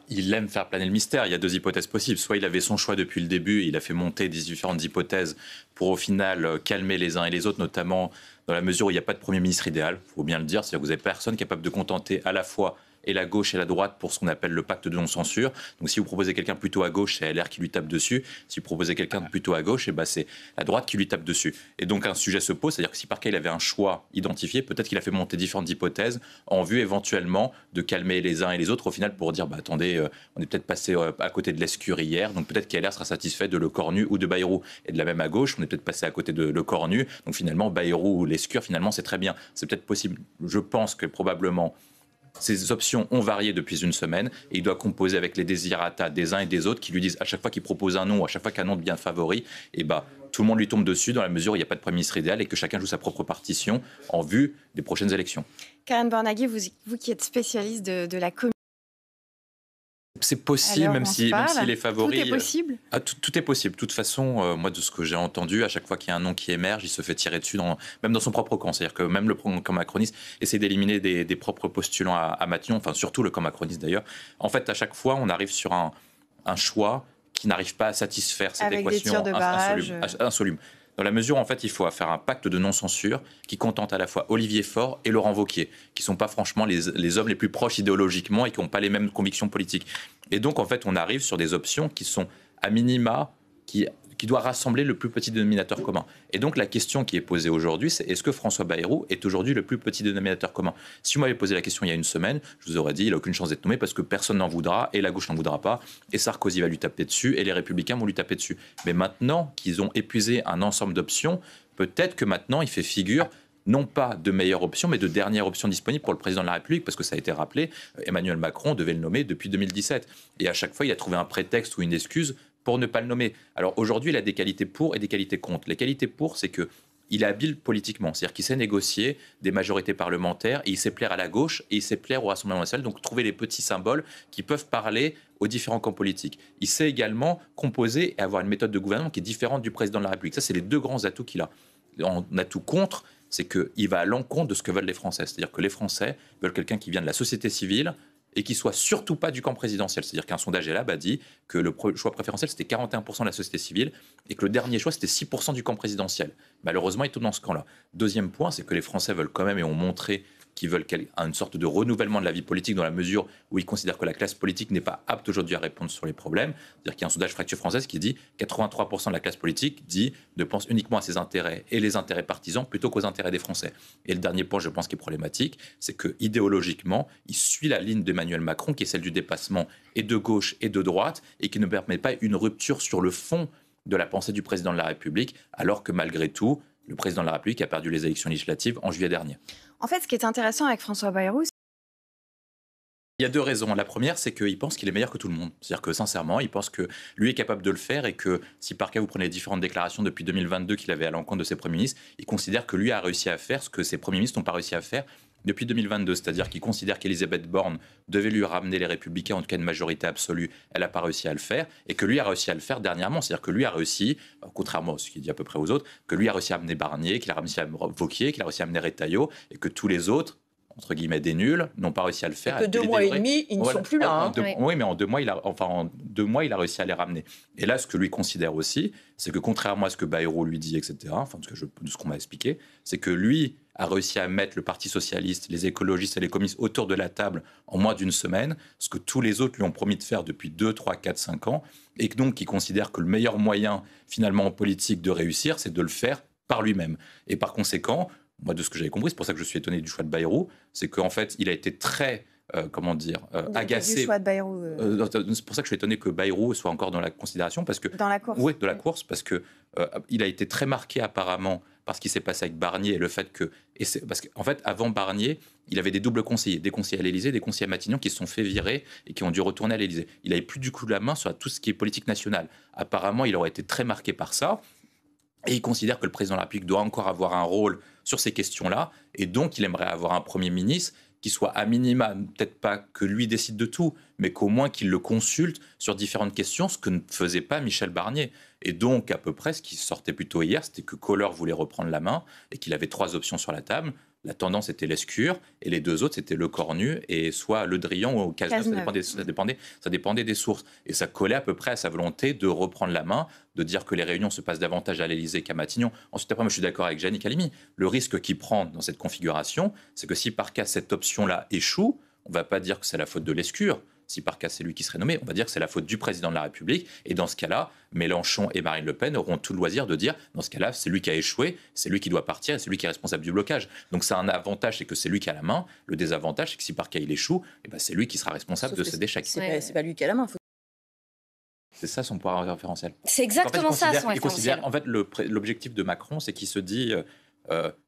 Il aime faire planer le mystère. Il y a deux hypothèses possibles. Soit il avait son choix depuis le début, et il a fait monter des différentes hypothèses pour au final calmer les uns et les autres, notamment dans la mesure où il n'y a pas de Premier ministre idéal, il faut bien le dire. C'est-à-dire que vous n'avez personne capable de contenter à la fois et la gauche et la droite pour ce qu'on appelle le pacte de non-censure. Donc si vous proposez quelqu'un plutôt à gauche, c'est LR qui lui tape dessus. Si vous proposez quelqu'un de plutôt à gauche, c'est la droite qui lui tape dessus. Et donc un sujet se pose, c'est-à-dire que si par cas il avait un choix identifié, peut-être qu'il a fait monter différentes hypothèses en vue éventuellement de calmer les uns et les autres au final pour dire attendez, on est peut-être passé à côté de l'Escure hier, donc peut-être qu'LR sera satisfait de Le Cornu ou de Bayrou. Et de la même à gauche, on est peut-être passé à côté de Le Cornu, donc finalement Bayrou ou l'Escure, finalement c'est très bien. C'est peut-être possible. Je pense que probablement ces options ont varié depuis une semaine et il doit composer avec les désirata des uns et des autres qui lui disent à chaque fois qu'il propose un nom, à chaque fois qu'un nom devient favori, tout le monde lui tombe dessus dans la mesure où il n'y a pas de Premier ministre idéal et que chacun joue sa propre partition en vue des prochaines élections. Karen Bornaghi, vous qui êtes spécialiste de la communauté. C'est possible, même s'il est favori. Tout est possible. Tout est possible. De toute façon, moi, de ce que j'ai entendu, à chaque fois qu'il y a un nom qui émerge, il se fait tirer dessus, même dans son propre camp. C'est-à-dire que même le camp macroniste essaie d'éliminer des propres postulants à Matignon, enfin surtout le camp macroniste d'ailleurs. En fait, à chaque fois, on arrive sur un choix qui n'arrive pas à satisfaire cette équation insoluble. Dans la mesure où, en fait, il faut faire un pacte de non-censure qui contente à la fois Olivier Faure et Laurent Wauquiez, qui ne sont pas franchement les hommes les plus proches idéologiquement et qui n'ont pas les mêmes convictions politiques. Et donc, en fait, on arrive sur des options qui sont, à minima, qui doit rassembler le plus petit dénominateur commun. Et donc, la question qui est posée aujourd'hui, c'est est-ce que François Bayrou est aujourd'hui le plus petit dénominateur commun ? Si vous m'avez posé la question il y a une semaine, je vous aurais dit il n'a aucune chance d'être nommé parce que personne n'en voudra et la gauche n'en voudra pas et Sarkozy va lui taper dessus et les Républicains vont lui taper dessus. Mais maintenant qu'ils ont épuisé un ensemble d'options, peut-être que maintenant il fait figure non pas de meilleure option, mais de dernière option disponible pour le président de la République, parce que ça a été rappelé, Emmanuel Macron devait le nommer depuis 2017. Et à chaque fois, il a trouvé un prétexte ou une excuse pour ne pas le nommer. Alors aujourd'hui, il a des qualités pour et des qualités contre. Les qualités pour, c'est qu'il est habile politiquement, c'est-à-dire qu'il sait négocier des majorités parlementaires, et il sait plaire à la gauche, et il sait plaire au Rassemblement national, donc trouver les petits symboles qui peuvent parler aux différents camps politiques. Il sait également composer et avoir une méthode de gouvernement qui est différente du président de la République. Ça, c'est les deux grands atouts qu'il a. En atout contre, c'est qu'il va à l'encontre de ce que veulent les Français. C'est-à-dire que les Français veulent quelqu'un qui vient de la société civile et qui soit surtout pas du camp présidentiel. C'est-à-dire qu'un sondage ELAB a dit que le choix préférentiel, c'était 41% de la société civile et que le dernier choix, c'était 6% du camp présidentiel. Malheureusement, il est tout dans ce camp-là. Deuxième point, c'est que les Français veulent quand même et ont montré qu'ils veulent une sorte de renouvellement de la vie politique dans la mesure où ils considèrent que la classe politique n'est pas apte aujourd'hui à répondre sur les problèmes. C'est-à-dire qu'il y a un sondage Fracture Française qui dit 83% de la classe politique ne pense uniquement à ses intérêts et les intérêts partisans plutôt qu'aux intérêts des Français. Et le dernier point, je pense, qui est problématique, c'est que idéologiquement, il suit la ligne d'Emmanuel Macron, qui est celle du dépassement et de gauche et de droite, et qui ne permet pas une rupture sur le fond de la pensée du président de la République, alors que malgré tout, le président de la République a perdu les élections législatives en juillet dernier. En fait, ce qui est intéressant avec François Bayrou, il y a deux raisons. La première, c'est qu'il pense qu'il est meilleur que tout le monde. C'est-à-dire que sincèrement, il pense que lui est capable de le faire et que si par cas vous prenez les différentes déclarations depuis 2022 qu'il avait à l'encontre de ses premiers ministres, il considère que lui a réussi à faire ce que ses premiers ministres n'ont pas réussi à faire depuis 2022. C'est-à-dire qu'il considère qu'Elisabeth Borne devait lui ramener les Républicains, en tout cas une majorité absolue. Elle n'a pas réussi à le faire et que lui a réussi à le faire dernièrement. C'est-à-dire que lui a réussi, contrairement à ce qu'il dit à peu près aux autres, que lui a réussi à amener Barnier, qu'il a réussi à amener Wauquiez, qu'il a réussi à amener Retailleau et que tous les autres, entre guillemets des nuls, n'ont pas réussi à le faire. Que 2 mois et demi, ils ne sont plus là. Oui, mais en 2 mois, il a réussi à les ramener. Et là, ce que lui considère aussi, c'est que contrairement à ce que Bayrou lui dit, etc., enfin, de ce qu'on m'a expliqué, c'est que lui a réussi à mettre le Parti socialiste, les écologistes et les communistes autour de la table en moins d'une semaine, ce que tous les autres lui ont promis de faire depuis 2, 3, 4, 5 ans, et donc il considère que le meilleur moyen, finalement, en politique de réussir, c'est de le faire par lui-même. Et par conséquent, moi, de ce que j'avais compris, c'est pour ça que je suis étonné du choix de Bayrou, c'est qu'en fait, il a été très, agacé. Du choix de Bayrou. C'est pour ça que je suis étonné que Bayrou soit encore dans la considération, parce que dans la course. Oui, de la course, parce que il a été très marqué apparemment par ce qui s'est passé avec Barnier et le fait que, parce qu'en fait, avant Barnier, il avait des doubles conseillers, des conseillers à l'Élysée, des conseillers à Matignon qui se sont fait virer et qui ont dû retourner à l'Élysée. Il n'avait plus du coup la main sur tout ce qui est politique nationale. Apparemment, il aurait été très marqué par ça. Et il considère que le président de la République doit encore avoir un rôle sur ces questions-là. Et donc, il aimerait avoir un Premier ministre qui soit à minima, peut-être pas que lui décide de tout, mais qu'au moins qu'il le consulte sur différentes questions, ce que ne faisait pas Michel Barnier. Et donc, à peu près, ce qui sortait plutôt hier, c'était que Collor voulait reprendre la main et qu'il avait 3 options sur la table. La tendance était Lescure, et les deux autres, c'était Le Cornu et soit Le Drian ou Cazeneuve. Ça dépendait des sources. Et ça collait à peu près à sa volonté de reprendre la main, de dire que les réunions se passent davantage à l'Élysée qu'à Matignon. Ensuite, après, moi, je suis d'accord avec Jannick Halimi. Le risque qu'il prend dans cette configuration, c'est que si par cas cette option-là échoue, on ne va pas dire que c'est la faute de Lescure. Si par cas c'est lui qui serait nommé, on va dire que c'est la faute du président de la République. Et dans ce cas-là, Mélenchon et Marine Le Pen auront tout le loisir de dire, dans ce cas-là, c'est lui qui a échoué, c'est lui qui doit partir et c'est lui qui est responsable du blocage. Donc c'est un avantage, c'est que c'est lui qui a la main. Le désavantage, c'est que si par cas il échoue, eh ben, c'est lui qui sera responsable de cet échec. C'est pas lui qui a la main. C'est ça son point référentiel. C'est exactement ça son référentiel. En fait, l'objectif de Macron, c'est qu'il se dit...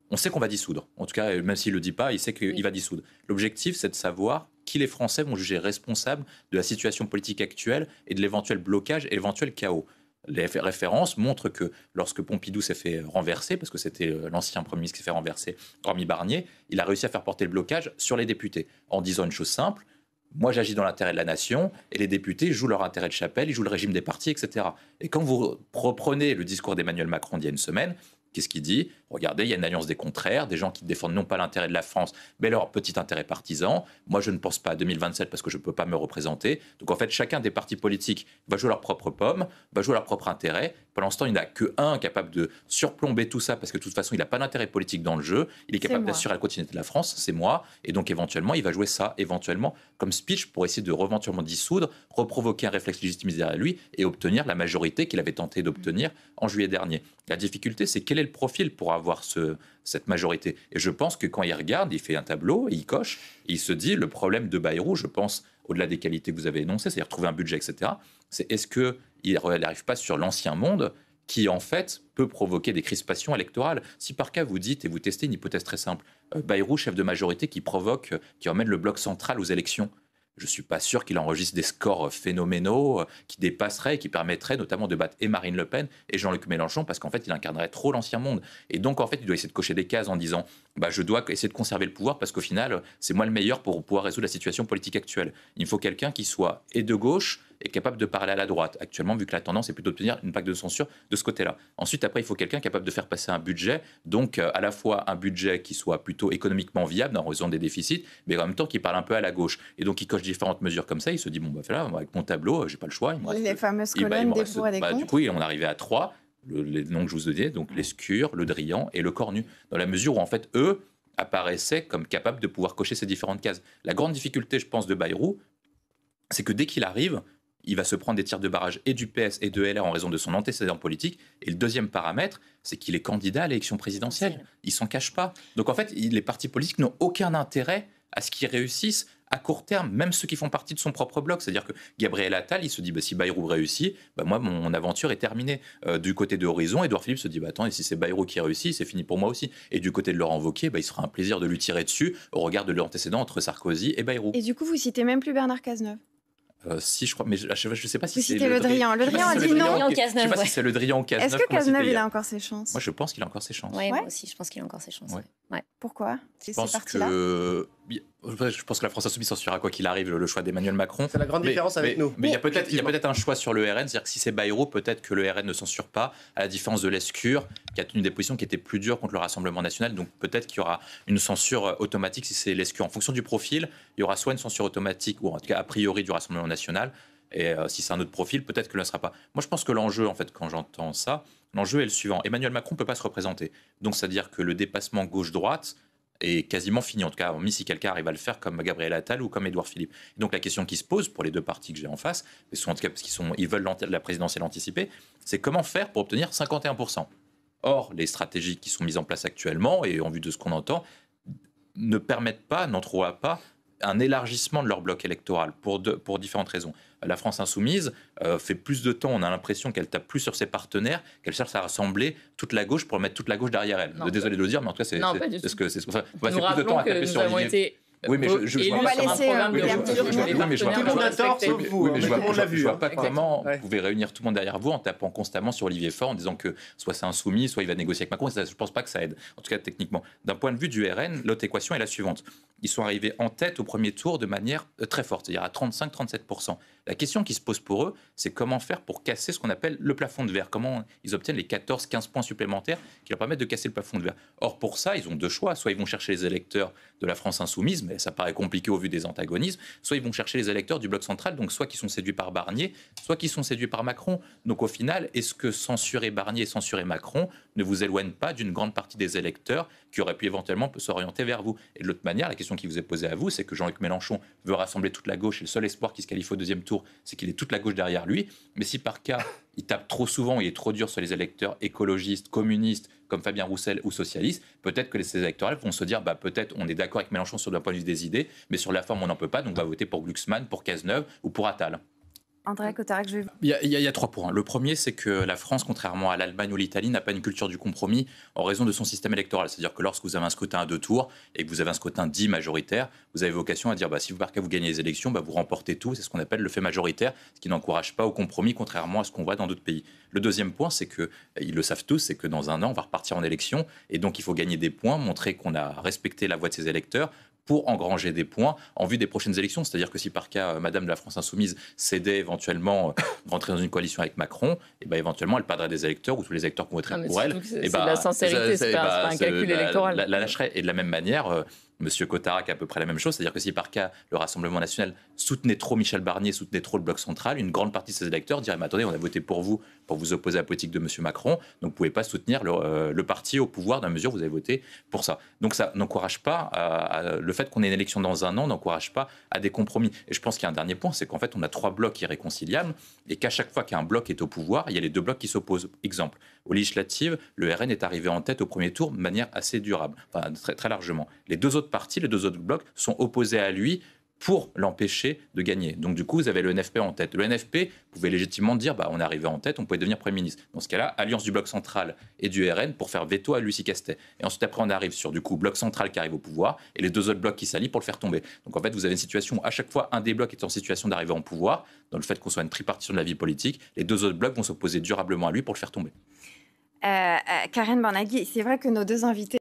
on sait qu'on va dissoudre. En tout cas, même s'il ne le dit pas, il sait qu'il va dissoudre. L'objectif, c'est de savoir qui les Français vont juger responsable de la situation politique actuelle et de l'éventuel blocage et l'éventuel chaos. Les références montrent que lorsque Pompidou s'est fait renverser, parce que c'était l'ancien Premier ministre qui s'est fait renverser, Rémy Barnier, il a réussi à faire porter le blocage sur les députés en disant une chose simple: moi j'agis dans l'intérêt de la nation et les députés jouent leur intérêt de chapelle, ils jouent le régime des partis, etc. Et quand vous reprenez le discours d'Emmanuel Macron d'il y a une semaine, qu'est-ce qu'il dit? Regardez, il y a une alliance des contraires, des gens qui défendent non pas l'intérêt de la France, mais leur petit intérêt partisan. Moi, je ne pense pas à 2027 parce que je ne peux pas me représenter. Donc, en fait, chacun des partis politiques va jouer leur propre pomme, va jouer leur propre intérêt. Pour l'instant, il n'y en a qu'un capable de surplomber tout ça parce que de toute façon, il n'a pas d'intérêt politique dans le jeu. Il est capable d'assurer la continuité de la France, c'est moi. Et donc, éventuellement, il va jouer ça, éventuellement, comme speech pour essayer de éventuellement dissoudre, reprovoquer un réflexe légitimiste derrière lui et obtenir la majorité qu'il avait tenté d'obtenir en juillet dernier. La difficulté, c'est quel est le profil pour avoir cette majorité. Et je pense que quand il regarde, il fait un tableau, et il coche, et il se dit, le problème de Bayrou, je pense, au-delà des qualités que vous avez énoncées, c'est-à-dire trouver un budget, etc., c'est est-ce qu'il n'arrive pas sur l'ancien monde qui, en fait, peut provoquer des crispations électorales. Si par cas, vous dites, et vous testez une hypothèse très simple, Bayrou, chef de majorité, qui emmène le bloc central aux élections, je ne suis pas sûr qu'il enregistre des scores phénoménaux qui dépasseraient et qui permettraient notamment de battre et Marine Le Pen et Jean-Luc Mélenchon parce qu'en fait, il incarnerait trop l'ancien monde. Et donc, en fait, il doit essayer de cocher des cases en disant je dois essayer de conserver le pouvoir parce qu'au final, c'est moi le meilleur pour pouvoir résoudre la situation politique actuelle. Il me faut quelqu'un qui soit et de gauche et capable de parler à la droite. Actuellement, vu que la tendance est plutôt d'obtenir une vague de censure de ce côté-là. Ensuite, après, il faut quelqu'un capable de faire passer un budget, donc à la fois un budget qui soit plutôt économiquement viable en raison des déficits, mais en même temps qui parle un peu à la gauche. Et donc, il coche différentes mesures comme ça. Il se dit, là, avec mon tableau, j'ai pas le choix. Les fameuses colonnes des pour et des contre. Du coup, on arrivait à 3, les noms que je vous ai donnés, donc Lescure, Le Drian et Le Cornu, dans la mesure où, en fait, eux apparaissaient comme capables de pouvoir cocher ces différentes cases. La grande difficulté, je pense, de Bayrou, c'est que dès qu'il arrive, il va se prendre des tirs de barrage et du PS et de LR en raison de son antécédent politique. Et le deuxième paramètre, c'est qu'il est candidat à l'élection présidentielle. Il s'en cache pas. Donc en fait, les partis politiques n'ont aucun intérêt à ce qu'ils réussissent à court terme, même ceux qui font partie de son propre bloc. C'est-à-dire que Gabriel Attal, il se dit, si Bayrou réussit, moi, mon aventure est terminée. Du côté de Horizon, Édouard Philippe se dit, attends, et si c'est Bayrou qui réussit, c'est fini pour moi aussi. Et du côté de Laurent Wauquiez, il sera un plaisir de lui tirer dessus au regard de l'antécédent entre Sarkozy et Bayrou. Et du coup, vous citez même plus Bernard Cazeneuve. Si, je crois, mais je ne sais pas si c'est le Drian. Le Drian a dit non. Je ne sais pas si c'est le Drian ou Cazeneuve. Est-ce que Cazeneuve, il a encore ses chances? Moi, je pense qu'il a encore ses chances. Ouais, moi aussi, je pense qu'il a encore ses chances. Ouais. Pourquoi? Je pense que la France Insoumise s'en sortira quoi qu'il arrive, le choix d'Emmanuel Macron. C'est la grande différence avec nous. Mais il y a peut-être un choix sur le RN, c'est-à-dire que si c'est Bayrou, peut-être que le RN ne censure pas, à la différence de Lescure, qui a tenu des positions qui étaient plus dures contre le Rassemblement national. Donc peut-être qu'il y aura une censure automatique si c'est Lescure. En fonction du profil, il y aura soit une censure automatique, ou en tout cas a priori du Rassemblement national, et si c'est un autre profil, peut-être que ne sera pas. Moi, je pense que l'enjeu, en fait, quand j'entends ça, l'enjeu est le suivant. Emmanuel Macron ne peut pas se représenter. Donc, c'est-à-dire que le dépassement gauche-droite est quasiment fini. En tout cas, hormis si quelqu'un arrive à le faire comme Gabriel Attal ou comme Édouard Philippe. Et donc, la question qui se pose pour les deux partis que j'ai en face, en tout cas parce qu'ils veulent la présidentielle anticipée, c'est comment faire pour obtenir 51%. Or, les stratégies qui sont mises en place actuellement, et en vue de ce qu'on entend, ne permettent pas, n'entrevoient pas un élargissement de leur bloc électoral pour différentes raisons. La France Insoumise fait plus de temps, on a l'impression qu'elle tape plus sur ses partenaires, qu'elle cherche à rassembler toute la gauche pour mettre toute la gauche derrière elle. Désolé de le dire, mais en tout cas, c'est ce que c'est. On va faire plus de temps à taper sur Olivier. Oui, mais on va laisser tout le monde a tort, sauf vous. Je vois pas comment vous pouvez réunir tout le monde derrière vous en tapant constamment sur Olivier Faure en disant que soit c'est insoumis, soit il va négocier avec Macron. Je ne pense pas que ça aide, en tout cas techniquement. D'un point de vue du RN, l'autre équation est la suivante. ils sont arrivés en tête au premier tour de manière très forte, c'est-à-dire à 35-37%. La question qui se pose pour eux, c'est comment faire pour casser ce qu'on appelle le plafond de verre. Comment ils obtiennent les 14-15 points supplémentaires qui leur permettent de casser le plafond de verre. Or, pour ça, ils ont deux choix. Soit ils vont chercher les électeurs de la France insoumise, mais ça paraît compliqué au vu des antagonismes, soit ils vont chercher les électeurs du bloc central, donc soit qui sont séduits par Barnier, soit qui sont séduits par Macron. Donc au final, est-ce que censurer Barnier et censurer Macron ne vous éloigne pas d'une grande partie des électeurs qui auraient pu éventuellement s'orienter vers vous? Et de l'autre manière, la question qui vous est posée à vous, c'est que Jean-Luc Mélenchon veut rassembler toute la gauche et le seul espoir qui se qualifie au deuxième tour, c'est qu'il ait toute la gauche derrière lui. Mais si par cas, il tape trop souvent, il est trop dur sur les électeurs écologistes, communistes, comme Fabien Roussel ou socialistes, peut-être que ces électeurs vont se dire peut-être on est d'accord avec Mélenchon sur le point de vue des idées, mais sur la forme on n'en peut pas, donc on va voter pour Glucksmann, pour Cazeneuve ou pour Attal. André Cotarac, je vais... Il y a 3 points. Le premier, c'est que la France, contrairement à l'Allemagne ou l'Italie, n'a pas une culture du compromis en raison de son système électoral. C'est-à-dire que lorsque vous avez un scrutin à 2 tours et que vous avez un scrutin dit majoritaire, vous avez vocation à dire si par cas vous gagnez les élections, vous remportez tout. C'est ce qu'on appelle le fait majoritaire, ce qui n'encourage pas au compromis, contrairement à ce qu'on voit dans d'autres pays. Le deuxième point, c'est que, ils le savent tous, c'est que dans un an, on va repartir en élection et donc il faut gagner des points, montrer qu'on a respecté la voix de ses électeurs pour engranger des points en vue des prochaines élections. C'est-à-dire que si par cas, Madame de la France Insoumise cédait éventuellement rentrer dans une coalition avec Macron, et éventuellement elle perdrait des électeurs ou tous les électeurs qui voteraient pour elle. C'est de la sincérité, c'est pas un calcul électoral. La lâcherait. Et de la même manière, Monsieur Cotarac a à peu près la même chose, c'est-à-dire que si par cas le Rassemblement national soutenait trop Michel Barnier, soutenait trop le bloc central, une grande partie de ses électeurs diraient mais attendez, on a voté pour vous opposer à la politique de Monsieur Macron, donc vous ne pouvez pas soutenir le parti au pouvoir dans la mesure où vous avez voté pour ça. Donc ça n'encourage pas le fait qu'on ait une élection dans un an n'encourage pas à des compromis. Et je pense qu'il y a un dernier point, c'est qu'en fait on a 3 blocs irréconciliables et qu'à chaque fois qu'un bloc est au pouvoir, il y a les 2 blocs qui s'opposent. Exemple, aux législatives, le RN est arrivé en tête au premier tour de manière assez durable, enfin très, très largement. Les 2 autres partis, les 2 autres blocs sont opposés à lui pour l'empêcher de gagner. Donc du coup, vous avez le NFP en tête. Le NFP pouvait légitimement dire on est arrivé en tête, on pouvait devenir Premier ministre. Dans ce cas-là, alliance du bloc central et du RN pour faire veto à Lucie Castet. Et ensuite, après, on arrive sur du coup bloc central qui arrive au pouvoir et les 2 autres blocs qui s'allient pour le faire tomber. Donc en fait, vous avez une situation, à chaque fois, un des blocs est en situation d'arriver en pouvoir, dans le fait qu'on soit une tripartition de la vie politique, les 2 autres blocs vont s'opposer durablement à lui pour le faire tomber. Karen Bornaghi, c'est vrai que nos 2 invités